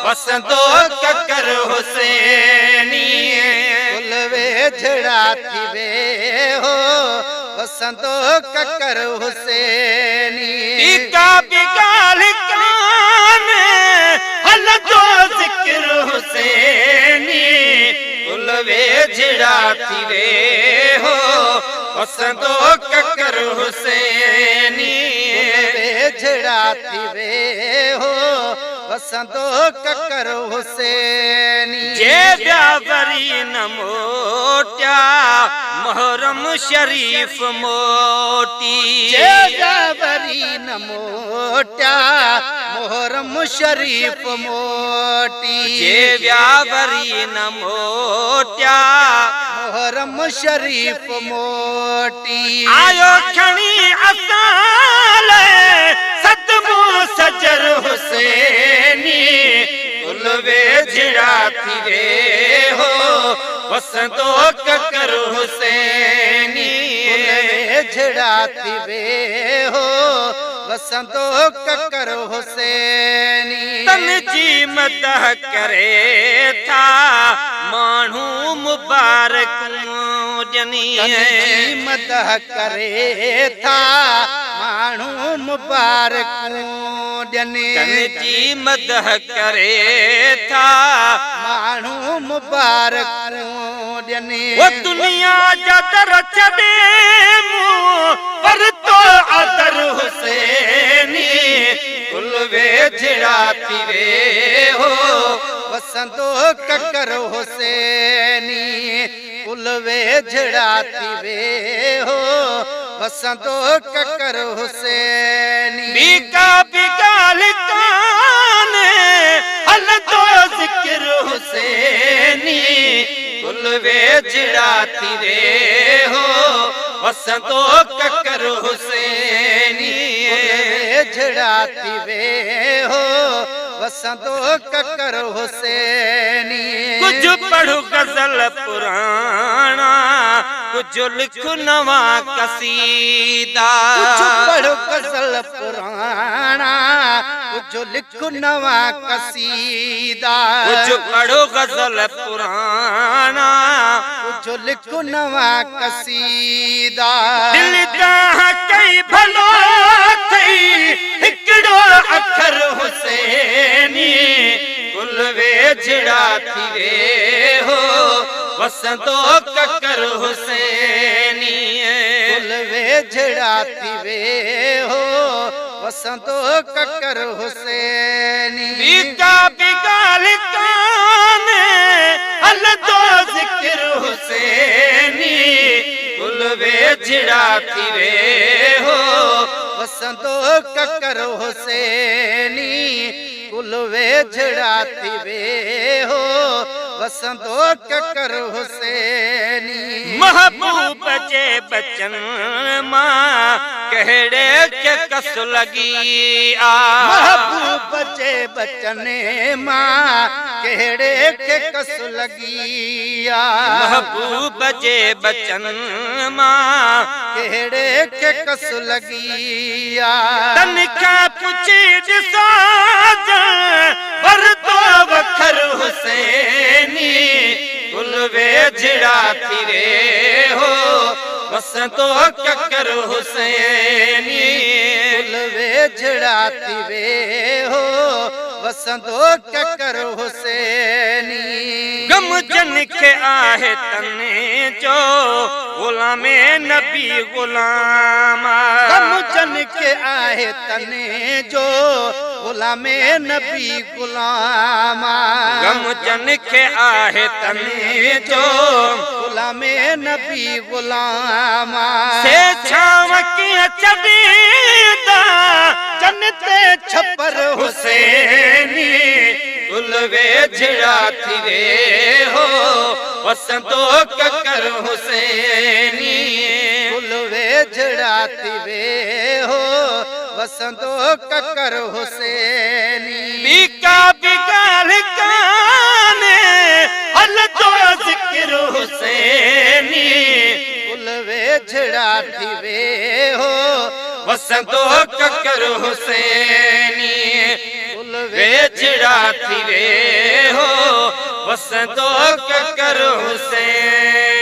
वसंतो ककर हुसैनी कुलवे झड़ा थी हो वसंतो ककर हुसैनी टीका बिगाल कान हल तो जिक्र हुसैनी कुलवे झड़ा थी हो वसंतो ककर हुसैनी कुलवे झड़ा थी हो वसंतो ककर हुसैनी जे व्यावरी न मोट्या मोहरम शरीफ मोटी जे व्यावरी न मोट्या मोहरम शरीफ मोटी जे व्यावरी न मोट्या मोहरम शरीफ मोटी आयो खणी असाल सदमो सजर हुसैनी कुलवे झड़ा थी हो वसंतो ककर हुसैनी कुलवे झड़ा थी हो वसंतो ककर हुसैनी तन जी मदह करे था मानू मुबारक जनी मदह करे था मानू मुबारक जनी तन जी मदह करे था मानू मुबारक जनी वो दुनिया जदर चढ़े मुँह पर तो अदर हुसैनी कुलवे झड़ा थी हो वसंतो ककर हुसैनी कुलवे झड़ा थी हो वसंतो ककर हुसैनी बीका बिगाल कान हल तो जिक्र हुसैनी कुलवे झड़ा थी हो वसंतो ककर हुसैनी कुलवे झड़ा थी हो वसंतो ककर हुसैनी कुछ पढ़ू गजल पुराना कुछ लिखू नवा कसीदा कुछ पढ़ो गजल पुराना कुछ लिखो नवा कसीदा कुछ पढ़ो गजल पुराना कुछ लिखो नवा कसीदा दिल दा कई भलो थई हिकड़ो अखर हुसैनी कुलवे झड़ा थी हो वसंतो ककर हुसैनी कुलवे झड़ा थी हो वसंतो ककर हुसैनी बीका बिगाल कान हल तो जिक्र हुसैनी कुलवे झड़ा थी हो वसंतो ककर हुसैनी कुलवे झड़ा थी हो वसंतो ककर हुसैनी महबूब जे बचन मां कहड़े के कस लगी आ महबूब जे बचने मां कहड़े के कस लगी आ महबूब जे बचन मां कहड़े के कस लगी आ तन का पुछी ॾिसो वर तो वखर हुसैनी कुलवे झड़ा थी हो वसंतो ककर हुसैनी कुलवे झड़ा थी हो वसंतो ककर हुसैनी गम जन के आहे तने जो गुलामे नबी गुलाम गम जन के आहे तने जो गुलामे नबी गुलाम गम जन के आहे तने जो गुलामे नबी गुलाम से छाव की चबीदा जनते छपर हुसैनी कुलवे झड़ा थी हो वसंतो ककर हुसैनी कुलवे झड़ा थी हो वसंतो ककर हुसैनी बीका बिगाल कान हल तो वेझड़ा थी वे हो वसंतो ककर हुसैनी वेझड़ा थी वे हो वसंतो ककर हुसैनी।